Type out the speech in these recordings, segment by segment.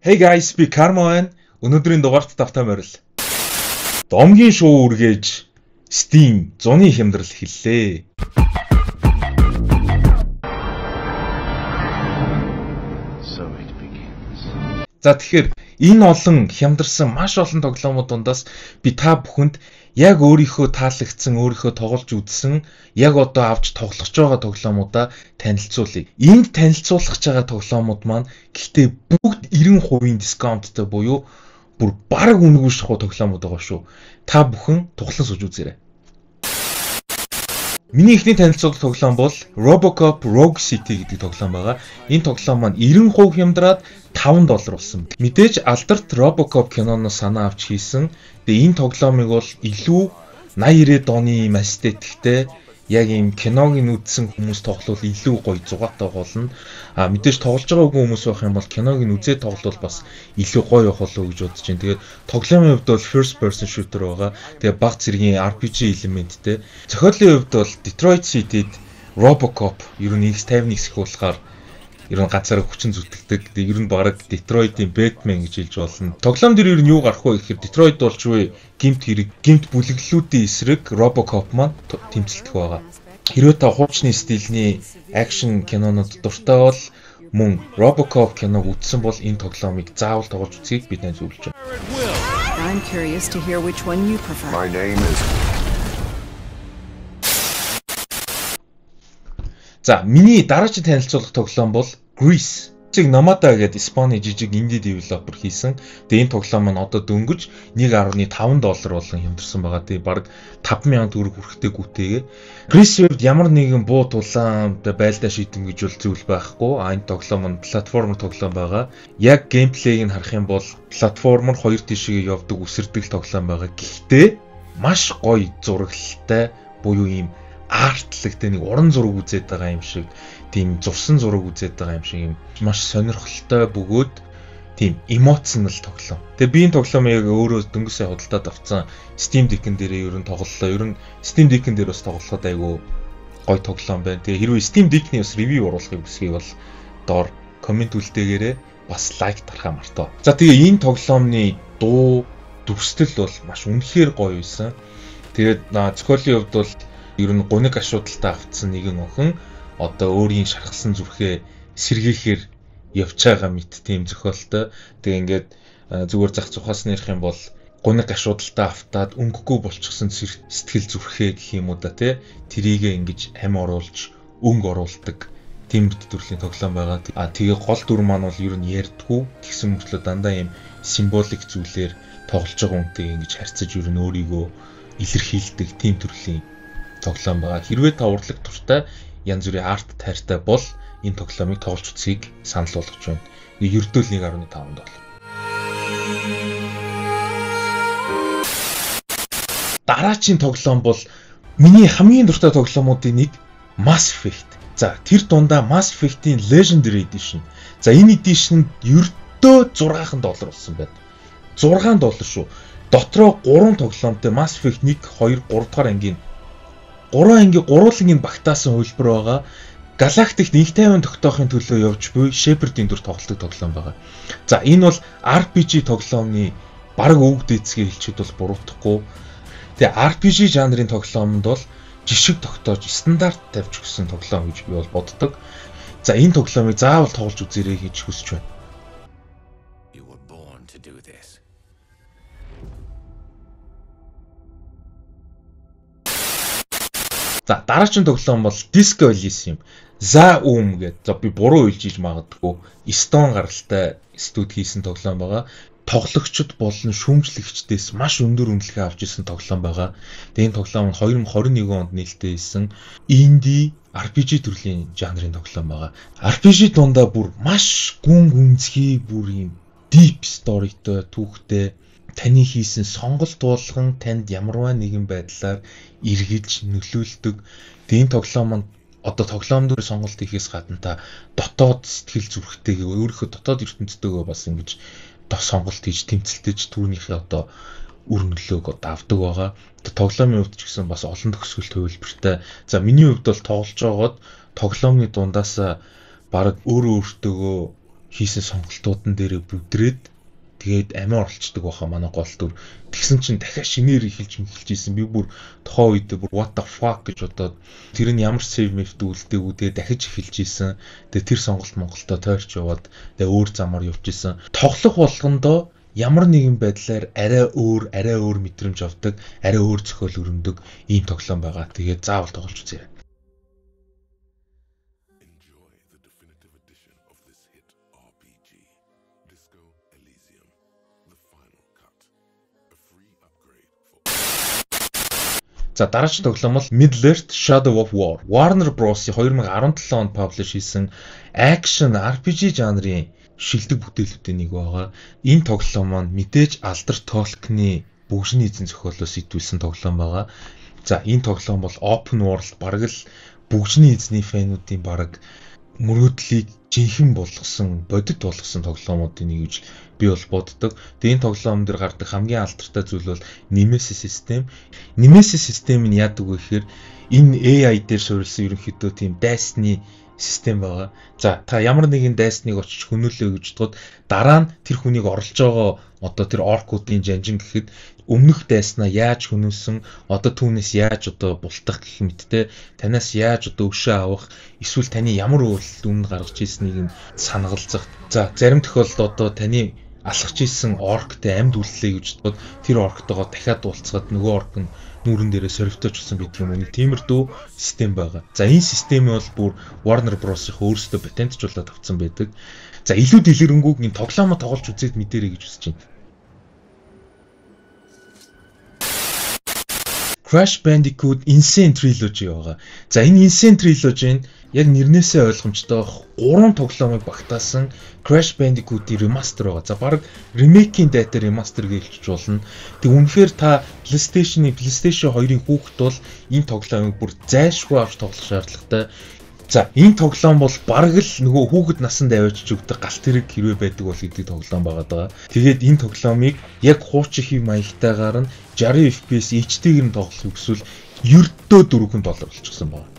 Hey guys, би Karma байна. Өнөөдрийн дугаарт тавтай морил. Домгийн шоу үргээж Steam зуны хямдрал хэллээ. За тэгэхээр энэ олон хямдарсан маш олон тоглоомууд дундаас би та бүхэнд яг өөрийнхөө таалагдсан, өөрийнхөө тоглож үзсэн, яг одоо авч тоглож байгаа тоглоомуудаа танилцуулъя. Энд танилцуулах байгаа тоглоомууд маань гэхдээ бүгд 90% дискаунттай буюу бүр бараг үнэгүй шахуу тоглоомууд байгаа шүү. Та бүхэн тухлан сууж үзээрэй. Миний ихний танилцуулах тоглоом бол Robocop Rogue City гэдэг тоглоом байгаа. Энэ тоглоом маань 90% хямдраад $5 болсон. Мэдээж алдарт Robocop киноноос санаа авч хийсэн. Тэгээ энэ тоглоомыг бол илүү 80-90-ад оны юм эстетиктэй яг ийм киног нь үзсэн хүмүүс тоглол илүү гоё зугаатай болно. Мэдээж тоглож байгаагүй хүмүүс байх юм бол киног нь үзээд тоглол бас илүү гоё явах болов уу гэж бодож байна. Тэгээд тоглоомын хувьд бол first person shooter байгаа. Тэгээ баг зэргийн RPG элементтэй. Зохиолын хувьд бол Detroit City-д Robocop ер нь X50X их болохоор ер нь ганцаараа хүчин зүтгэдэг. Тэгээ ер нь бараг Detroit-ийн Batman гэж хэлж болно. Тоглоом дээр ер нь юу гарах вэ гэхээр Detroit болж буй гэмт бүлэглэлүүдийн эсрэг Robocop маань тэмцэлдэх байгаа. Хэрвээ та хуучны стилийн акшн кинонууд дуртай бол мөн Robocop киног үзсэн бол энэ тоглоомыг заавал тоглож үзхийг бид зөвлөж байна. I'm curious to hear which one you prefer. My name is За, миний дараагийн танилцуулах тоглоом бол Greece. Nomada гэдэг Испани жижиг инди девелопер хийсэн. Тэгээ энэ тоглоом маань одоо дөнгөж $1.5 болон хямдарсан байгаа. Тэгээ бараг 5,000 төгрөг хүрэхтэй гүтэйгээ. Greece-д ямар нэгэн буу тулаан байлдаа шийдэн гэж бол зүйл байхгүй. Энэ тоглоом нь платформер тоглоом байгаа. Яг геймплейг нь харах юм бол платформер хоёр тишээ явдаг үсэрдэг тоглоом байгаа. Гэхдээ маш гоё зурагтай буюу ийм артлэгтэй нэг уран зураг үзээд байгаа юм шиг, тийм зурсан зураг үзээд байгаа юм шиг юм маш сонирхолтой бөгөөд тийм эмоционал тоглоом. Тэгээ би энэ тоглоомыг яг өөрөө дөнгөсөө худалдаад авсан Steam Deck-н дээрээ ер нь тоглолоо. Ер нь Steam Deck-н дээр бас тоглоход айгүй гоё тоглоом байна. Тэгээ хэрвээ Steam Deck-ний бас ревю оруулахыг хүсвэл бол доор комент үлдээгээрээ бас лайк дарахаа мартаа. За тэгээ энэ тоглоомны дуу дүрстэл бол маш үнэхээр гоё байсан. Тэгээд зохиолын хувьд бол ер нь гуниг асуудалтай автсан нэгэн охин одоо өөрийн шархсан зүрхээ сэргээхээр явж байгаа мэт тийм зохиолтой. Тэгээ ингээд зүгээр зах зухаас нэрх юм бол гуниг асуудалтай автаад өнгөгүй болчихсон сэтгэл зүрхээ гэх юм уу да тий. Тэрийгээ ингэж ам оруулж өнгө оруулдаг тийм төрлийн тоглоом байгаа. Тэгээ гол дүр маань бол ер нь ярьдгүй тэгсэн мөртлөө дандаа юм символик зүйлээр тоглож байгаа үнтэй ингэж харьцаж ер нь өөрийгөө илэрхийлдэг тийм төрлийн тоглоом байгаа. Хэрвээ та урлаг туртай янз бүрийн арт тайртай бол энэ тоглоомыг тоглож үзхийг санал болгож байна. Ердөө л $1.5. Дараагийн тоглоом бол миний хамгийн дуртай тоглоомуудын нэг Mass Effect. За тэр дундаа Mass Effect-ийн Legendary Edition. За энэ edition ердөө $6 болсон байна. $6 шүү. Дотроо 3 тоглоомтой Mass Effect 1, 2, 3 дахь ангийн 3 ангийн гурвуулгын багтаасан хөлбөр байгаа. Галактикт нэг тайван тогтоохын төлөө явж буй Shepard-ийн дүр тоглолтог тоглоом байгаа. За энэ бол RPG тоглоомны бараг өвөг дээдсгээ хэлчихэд бол буруутахгүй. Тэгээ RPG жанрын тоглоомд бол жишг тогтоож стандарт тавьж өгсөн тоглоом гэж би бол боддог. За энэ тоглоомыг заавал тоглож үзээрэй гэж хүсэж байна. За дараагийн тоглоом бол Disco Elysium. За гэдэг. За би буруу хэлж иж магадгүй. Stone гаралтай студи хийсэн тоглоом байгаа. Тоглогчд болон шүүмжлэгчдээс маш өндөр үнэлгээ авч ирсэн тоглоом байгаа. Тэгээ энэ тоглоом нь 2021 онд нээлттэй хийсэн инди RPG төрлийн жанрын тоглоом байгаа. RPG дундаа бүр маш гүн гүнзгий бүр юм deep storyтой түүхтэй таны хийсэн сонголт болгон танд ямарваа нэгэн байдлаар эргэлж нөлөөлдөг. Тэгээ тоглоом маань одоо тоглоом дээр сонголт хийхээс гадна та дотоод сэтгэл зүрхтэйгээ өөрийнхөө дотоод ертөнцтэйгээ бас ингэж сонголт хийж тэмцэлтэж түүнийхээ одоо үр нөлөөг авдаг байгаа. Тоглоомын хувьд ч гэсэн бас олон төгсгөл төвлөртэй. За миний хувьд бол тоглож байгаад тоглоомны дундаас баг өөрөө өөртөөгөө хийсэн сонголтуудын дээрээ бүдрээд тэгээд амиа оролцдог байхаа манай гол дүр. Тэгсэн чинь дахиад шинээр эхэлж исэн. Би бүр тухайн үед бүр what the fuck гэж бодоод тэр нь ямар save map үлдээгүү тэгээд дахиж эхэлж исэн. Тэгээд тэр сонголт Монголдо тойрч яваад тэгээд өөр замаар явж исэн. Тоглох болгондоо ямар нэгэн байдлаар арай өөр мэдрэмж авдаг, арай өөр зохиол өрнөдөг ийм тоглоом байгаа. Тэгээд заавал тоглож үзье. За дараагийн тоглоом бол Middle-earth Shadow of War. Warner Bros-ийн 2017 онд publish хийсэн action RPG жанрын шилдэг бүтээлүүдийн нэг байгаа. Энэ тоглоом маань мэдээж Alder Tolkien-ийн бүгжний эзэн зохиолоос сэтгүүлсэн тоглоом байгаа. За энэ тоглоом бол open world бараг л бүгжний эзний фэнүүдийн бараг мөрөөдлийг жинхэнэ болгосон, бодит болгосон тоглоомуудын нэг гэж би бол боддог. Тэгээ энэ тоглоом дээр гардаг хамгийн алдартай зүйл бол Nemesis систем. Nemesis систем нь яадаг вэ гэхээр энэ AI дээр суурилсан ерөнхийдөө тийм дайсны систем байгаа. За та ямар нэгэн дайсныг очиж хөнөөлөө гэж бодоход дараа нь тэр хүнийг орлож байгаа одоо тэр оркуудын жанжин гэхэд өмнөх дайснаа яаж хөнөөсөн, одоо түүнээс яаж одоо бултах гэх мэттэй, танаас яаж одоо өшөө авах, эсвэл таны ямар үйлдэл өмнө гаргаж ирснийг нь санагалзах. За зарим тохиолдолд одоо таны алхаж исэн орктэй амьд үлдлээ гэж бодоход тэр орктойгоо дахиад уулзгаад нөгөө орк нь нүүрэн дээрээ сорвитоочсон гэдэг юм уу. Тиймэрдүү систем байгаа. За энэ системийг бол бүр Warner Bros-ийн өөрсдөө патентжуулаад авсан байдаг. За илүү дэлгэрэнгүй энэ тоглоомоо тоглож үзээд мэдэрэй гэж хүсэж байна. Crash Bandicoot Insane Trilogy байгаа. За энэ Insane Trilogy нь яг нэрнээсээ ойлгомжтой 3 тоглоомыг багтаасан Crash Bandicoot-ийн remaster байгаа. За баг remake-ийн дайта remaster гэж хэлж болно. Тэг үнэхээр та PlayStation 2-ын хүүхэд бол энэ тоглоомыг бүр зайлшгүй авч тоглох шаардлагатай. За энэ тоглоом бол бараг л нөгөө хүүхэд насанд аваачиж өгдөг галт хэрэг хэрвээ байдаг бол гэдэг тоглоом байгаа даа. Тэгээд энэ тоглоомыг яг хуучин хэв маягтайгаар нь 60 FPS HD-гээр нь тоглох гэсэн ердөө $4 болчихсон байна.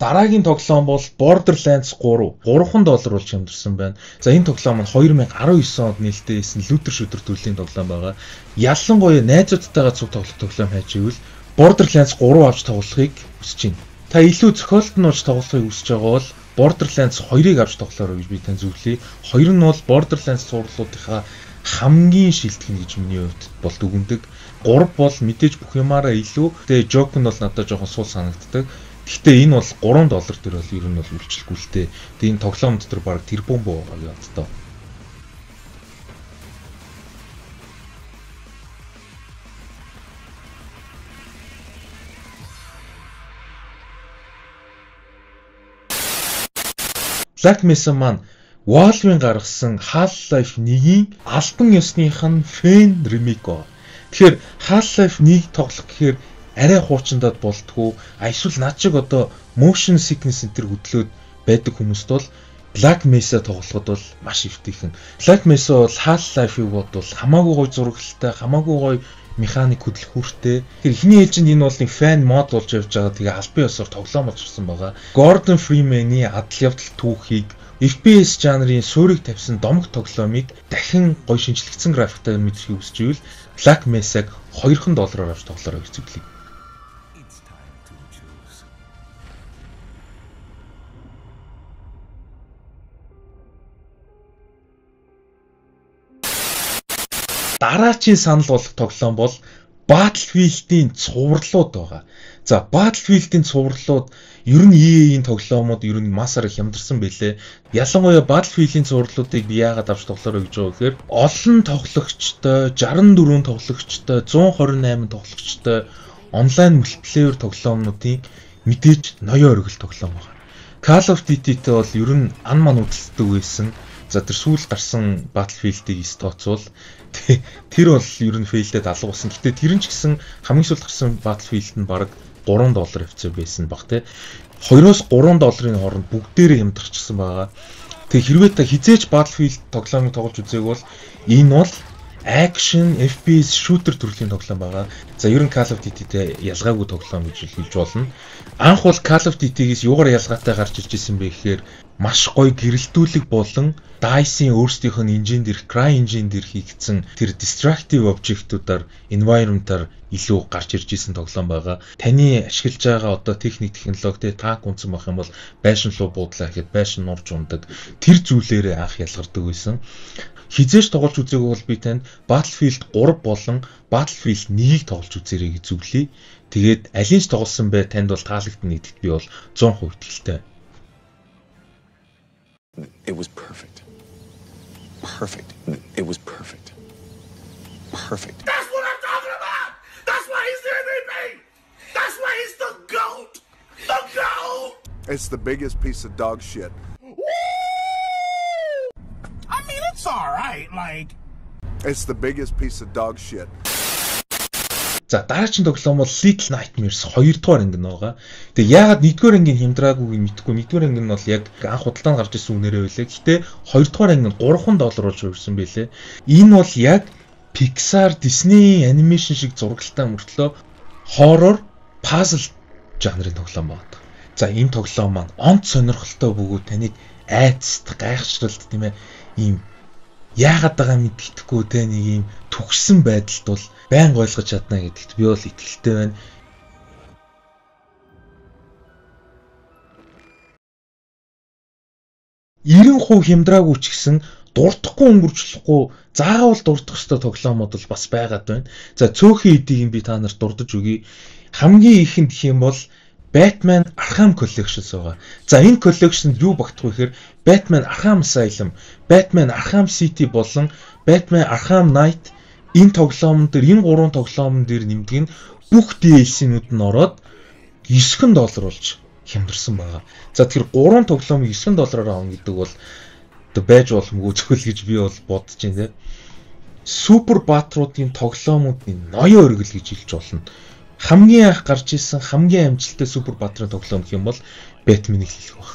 Дараагийн тоглоом бол Borderlands 3 $3 болж хямдэрсэн байна. За энэ тоглоом нь 2019 онд нээлттэй хийсэн лүтер шүтер төрлийн тоглоом байгаа. Ялангуяа найзуудтайгаа цуг тоглох тоглоом хайж ивэл Borderlands 3 авч тоглохыг хүсэж байна. Та илүү зохиолт нь болж тоглохыг хүсэж байгаа бол Borderlands 2-ыг авч тоглоорой гэж би тань зөвлөе. 2 нь бол Borderlands сурлуудынхаа хамгийн шилтгэн гэж миний хувьд бол дүгнэдэг. 3 бол мэдээж бүх юмараа илүү. Тэгээ жок нь бол надад жоохон суул санагддаг. Гэхдээ энэ бол $3 төр бол ер нь бол үйлчлэхгүй л дээ. Тэгээ энэ тоглоом дотор баг тэр бомбо байгаа юм даа. Black Mesa маань Valve-ийн гаргасан Half-Life 1-ийн албан ёсных нь фэн ремейк аа. Тэгэхээр Half-Life 1 тоглох гэхээр арай хуучиндаад болтгоо. Эсвэл над шиг одоо motion sickness энэ хөдлөөд байдаг хүмүүст бол Black Mesa тоглоход бол маш эвтийхэн. Black Mesa бол Half-Life-ийг бодвол хамаагүй гоё зурагтай, хамаагүй гоё механик хөдлөх хүртэй. Тэгэхээр эхний ээлжинд энэ бол нэг fan mod болж явж байгаа. Тэгээ албан ёсоор тоглоом болчихсон байгаа. Gordon Freeman-ийн адал явдал түүхийг FPS жанрын суурийг тавьсан домог тоглоомыг дахин гоё шинжлэгдсэн графиктай мэдрэхийг хүсэж ивэл Black Mesa-г $2 авч тоглоорой гэж зөвлөе. Дараагийн санал болох тоглоом бол Battlefield-ийн цувралууд байгаа. За Battlefield-ийн цувралууд ер нь EA-ийн тоглоомууд ер нь масаар хямдарсан байлээ. Ялангуяа Battlefield-ийн цувралуудыг би яагаад авч тоглоорой гэж байгаа гэхээр олон тоглогчтой, 64 тоглогчтой, 128 тоглогчтой онлайн мультиплеер тоглоомнуудын мэдээж ноён оргил тоглоом байна. Call of Duty-тэй бол ер нь ан ман үдэлдэг байсан. За тэр сүүл гарсан Battlefield-ийг тооцвол тэр бол ер нь фейлдээд алга болсон. Гэтэ тэр нь ч гэсэн хамгийн сүүлд гарсан Battlefield нь бараг $3 авцсан байсан баг те. $2-3 хооронд бүгдээрээ хямдчихсан байгаа. Тэгээ хэрвээ та хизээч Battlefield тоглоомыг тоглож үзээг бол энэ бол action, FPS, shooter төрлийн тоглоом байгаа. За ер нь Call of Duty-тэй ялгаагүй тоглоом гэж хэлж болно. Анх бол Call of Duty-гээс юугаар ялгаатай гарч ирж ирсэн бэ гэхээр маш гоё гэрэлтүүлэг болон DICE-ийн өөрсдийнх нь engine дээрх, CryEngine дээр хийгдсэн тэр destructive object-уудаар environment-аар илүү гарч ирж ирсэн тоглоом байгаа. Таны ашиглаж байгаа одоо техник технологи танк унсан байх юм бол байшин луу буудлаа гэхэд байшин нурж ундаг. Тэр зүйлээрээ анх ялгардаг байсан. Хизээш тоглож үзээгүй бол би танд Battlefield 3 болон Battlefield 1-ийг тоглож үзээрэй гэж зөвлөе. Тэгээд аль нь ч тоглосон бай танд бол таалагдана гэдэгт би бол 100% итгэлтэй. It was perfect. Perfect. It was perfect. Perfect. That's what I'm talking about! That's why he's the MVP! That's why he's the GOAT! The GOAT! It's the biggest piece of dog shit. I mean, it's alright, like... It's the biggest piece of dog shit. За дараагийн тоглоом бол Little Nightmares 2 дугаар анги байгаа. Тэгээ яагаад 1-р ангийн хямдраагүйг мэдэхгүй 1-р анги нь бол яг анх худалдаанд гарч ирсэн үнээрээ байлаа. Гэхдээ 2-р анги нь $3 болж өрсөн байлээ. Энэ бол яг Pixar, Disney animation шиг зурагтай мөртлөө horror, puzzle жанрын тоглоом байна. За энэ тоглоом маань онц сонирхолтой бөгөөд таныг айцт, гайхшралт тийм ээ ийм яагаад байгаа мэддэхгүй те нэг ийм төгссөн байдалд бол байнга ойлгож чадна гэдэгт би бол итгэлтэй байна. %90% хямдраагүй ч гэсэн дуртахгүй өнгөрчлөхгүй заавал дуртах ёстой тоглоомод бол бас байгаад байна. За цөөхөн эдийг би та нарт дурдж өгье. Хамгийн ихэнд гэх юм бол Batman Arkham Collection байгаа. За энэ collection юу багтах вэ гэхээр Batman Arkham Asylum, Batman Arkham City болон Batman Arkham Knight энэ тоглоомн дээр энэ гурван тоглоомн дээр нэмдэг нь бүх DLC-нүүд нь ороод $9 болж хямдарсан байгаа. За тэгэхээр гурван тоглоомыг $9 авах гэдэг бол одоо байж боломгүй зөвхөл гэж би бол бодож байна. Супер баатруудын тоглоомуудын ноён өргөл гэж хэлж болно. Хамгийн анх гарч ирсэн хамгийн амжилттай супер баатрын тоглоом гэх юм бол Batman-ыг хэлэх баг.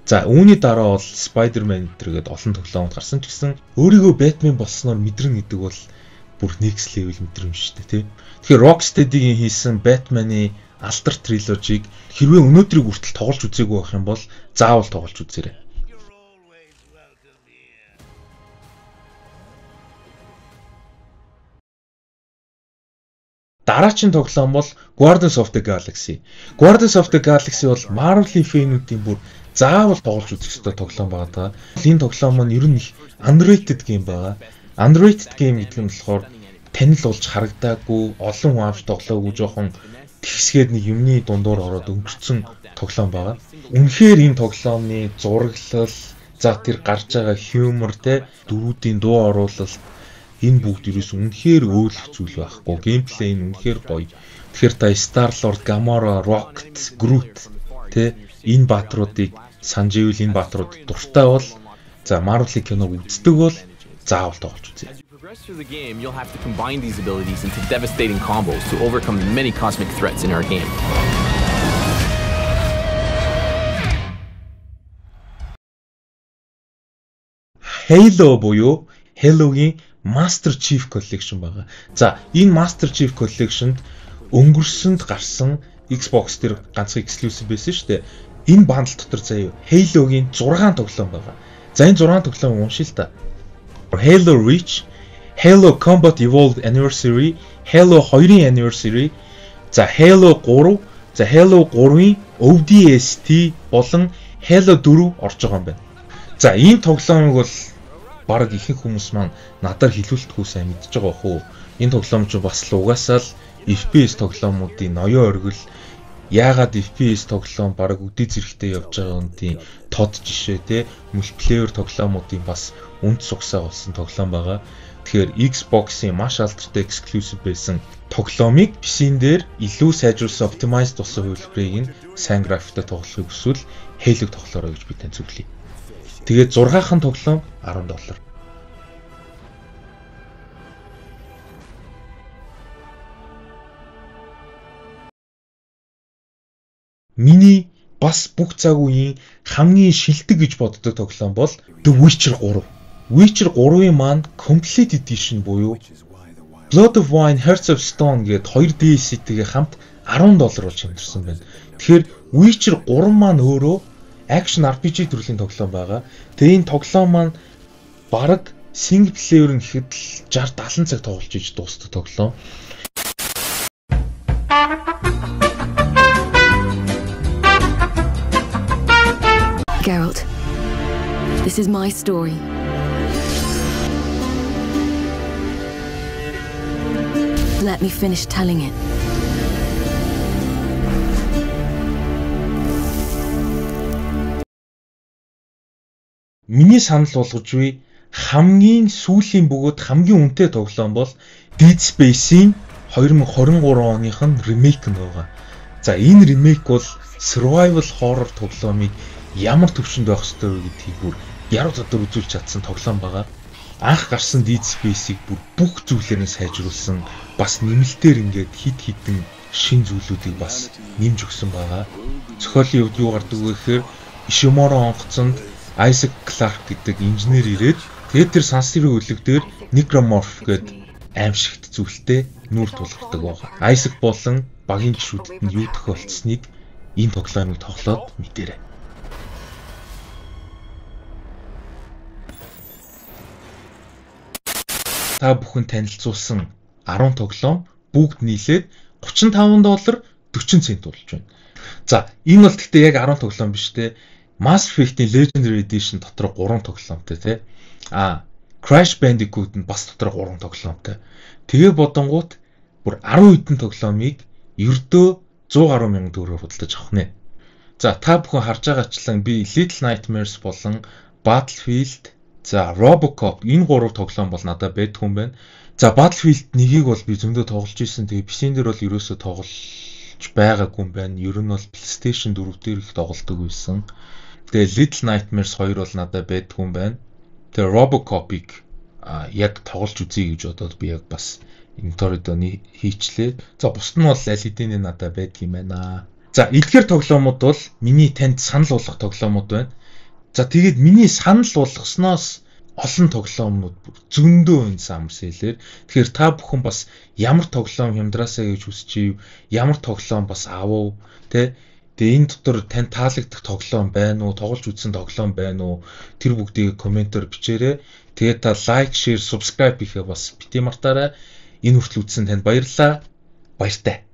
За үүний дараа бол Spider-Man гэдэг олон тоглоомд гарсан ч гэсэн өөрийгөө Batman болсноор мэдрэн гэдэг бол бүр next level мэдрэмж шүү дээ, тийм. Тэгэхээр Rocksteady-ийн хийсэн Batman-ы Alter Trilogy-г хэрвээ өнөөдрийг хүртэл тоглож үзээгүй байх юм бол заавал тоглож үзээрэй. Дараагийн тоглоом бол Guardians of the Galaxy. Guardians of the Galaxy бол Marvel-ийн фэнүүдийн бүр заавал тоглож үзэх ёстой тоглоом байгаа. Энэ тоглоом маань ер нь underrated game байгаа. Underrated game гэдэг нь болохоор танил болж харагдаагүй, олон хүн авч тоглоогүй жоохон тэгсгээд нэг юмны дундуур ороод өнгөрцөн тоглоом байгаа. Үнэхээр энэ тоглоомны зураглал, за тэр гарч байгаа humor те дөрүүдийн дуу оруулалт энэ бүгд ерөөс үнэхээр өөлөх зүйл байхгүй. Геймплей нь үнэхээр гоё. Тэгэхээр та Star-Lord, Gamora, Rocket, Groot тэ энэ баатруудыг санаж ивэл энэ баатрууд дуртай бол за Marvel-ийн киног үздэг бол заавал тоглож үзье. Progress through the game, you'll have to combine these abilities into devastating combos to overcome the many cosmic threats in our game. Halo буюу Halo-гийн Master Chief Collection байгаа. За, энэ Master Chief Collection-д өнгөрсөнд гарсан Xbox дээр ганцхан exclusive байсан шүү дээ. Энэ бандл дотор заяа Halo-гийн 6 тоглоом байгаа. За, энэ 6 тоглоом уншия л та. Halo Reach, Halo Combat Evolved Anniversary, Halo 2-ын Anniversary, за Halo 3, за Halo 3-ын ODST болон Halo 4 орж байгаа юм байна. За, энэ тоглоомыг бол баг ихэнх хүмүүс маань надаар хэлүүлтгүү сайн мэдж байгаа хөө. Энэ тоглоом ч бас л угаасаа л FPS тоглоомуудын ноён өргөл. Яагаад FPS тоглоом баг үдий зэрэгтэй явж байгаа үнтийн тод жишээ те мультиплеер тоглоомуудын бас үнд сугсаа болсон тоглоом байгаа. Тэгэхээр Xbox-ийн маш алдартай exclusive байсан тоглоомыг PC-н дээр илүү сайжруулсан optimized болсон хөвлөрийг нь сайн графиктай тоглохыг хүсвэл Halo-г тоглоорой гэж би тань зөвлөе. Тэгээд 6хан тоглоом $10. Миний бас бүх цаг үеийн хамгийн шилдэг гэж боддог тоглоом бол The Witcher 3. Witcher 3-ын маань Complete Edition буюу Blood of Wine, Hearts of Stone гээд 2 DLC-тэйгээ хамт $10 болж хэмжирсэн байна. Тэгэхээр Witcher 3 маань өөрөө action RPG төрлийн тоглоом байгаа. Тэгээ энэ тоглоом маань бараг single player нь гэхэд 60-70 цаг тоглож иж дуусдаг тоглоом. Geralt, this is my story. Let me finish telling it. Миний санал болгож буй хамгийн сүүлийн бөгөөд хамгийн үнэтэй тоглоом бол Dead Space-ийн 2023 оных нь ремейк нь байгаа. За энэ ремейк бол survival horror тоглоомыг ямар төвшөнд байх ёстой вэ гэдгийг бүр яруу тодор үзүүлж чадсан тоглоом байгаа. Анх гарсан Dead Space-ийг бүр бүх зүйлээрээ сайжруулсан, бас нэмэлтээр ингээд хид хідэн шин зүйлүүдийг бас нэмж өгсөн байгаа. Зохиолын хувьд юу гардаг вэ гэхээр Ishimura онгоцонд Isaac Clarke гэдэг инженер ирээд тэгээд тэр сансрын үлэг дээр Necromorph гэдэг аимшигт зүйлтэй нүүр тулгардаг байгаа. Isaac болон багийн гишүүдэд нь юу тохиолдсныг энэ тоглоомыг тоглоод мэдэрэй. Та бүхэн танилцуулсан 10 тоглоом бүгд нийлээд $35 40 цент болж байна. За, энэ бол гэхдээ яг 10 тоглоом биш те. Mass Effect-ийн Legendary Edition дотор 3 тоглоомтой те. Crash Bandicoot нь бас дотор 3 тоглоомтой. Тэгээ бодонгууд бүр 10 хэдэн тоглоомыг ердөө 100 мянган төгрөгөөр худалдаж авах нэ. За, та бүхэн харж байгаачлан би Little Nightmares болон Battlefield, за Robocop энэ 3 тоглоом бол надад байдгүй юм байна. За Battlefield 1-ийг бол би зөндөө тоглож ирсэн. Тэгээ PC-н дээр бол ерөөсөө тоглож байгаагүй юм байна. Ер нь бол PlayStation 4 дээр их тоглодог байсан. Тэгээ Little Nightmares 2 бол надад байдгүй юм байна. Тэгээ Robocop-ыг яг тоглож үзье гэж бодоод би яг бас инвентаридоны хийчлээ. За бусд нь бол аль хэдийн надад байдаг юм байна. За эдгээр тоглоомууд бол миний танд санал болгох тоглоомууд байна. За тэгээд миний санал болгосноос олон тоглоомнууд зөндөө энэ самсэлээр. Тэгэхээр та бүхэн бас ямар тоглоом хямдраасаа гэж хүсчихив, ямар тоглоом бас авав, тэ. Тэгээ энэ дотор тань таалагдах тоглоом байна уу, тоглож үзсэн тоглоом байна уу? Тэр бүгдийг комментээр бичээрэй. Тэгээд та лайк, шеэр, subscribe хийхээ бас бити мартаарай. Энэ хүртэл үзсэн танд баярлалаа. Баяртай.